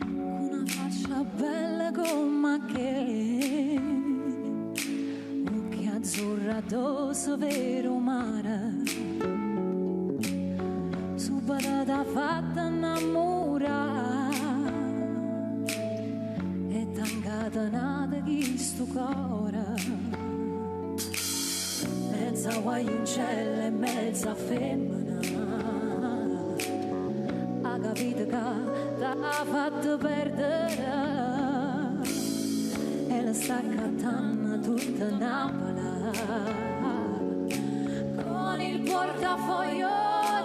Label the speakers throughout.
Speaker 1: Una faccia bella come che, occhi azzurri addosso vero mare, subito da fatta innamorare, e tancata nata chi sto cuore, mezza guagliuncella e mezza femmina, ha capito che t'ha fatto perdere e la sta cattando tutta Napoli con il portafoglio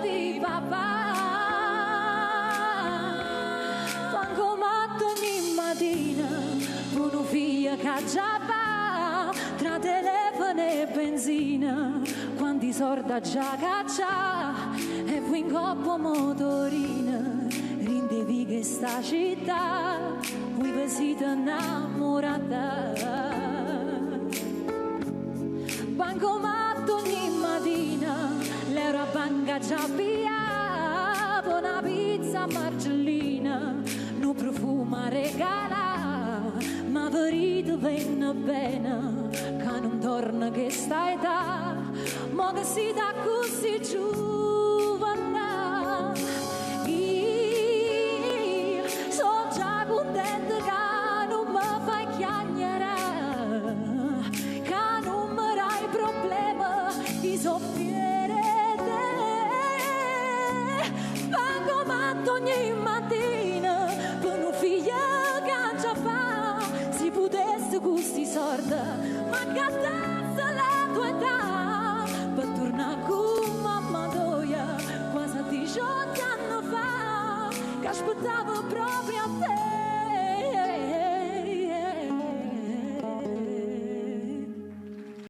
Speaker 1: di papà. Fanno matto ogni mattina con un figlio che già va tra telefono e benzina, quanti sorda già caccia e in coppa motorina. Rindevi che sta città qui vesito innamorata, bancomatto ogni mattina l'euro a banca già via, una pizza margellina non profuma regala, ma verito venne bene che non torna che sta età, ma che si dà così giù. Ogni mattina per un figlio che già fa, si potesse questi sordi, ma cattasse la tua età, per tornare con mamma Toia, quasi 18 anni fa, che aspettavo proprio a te.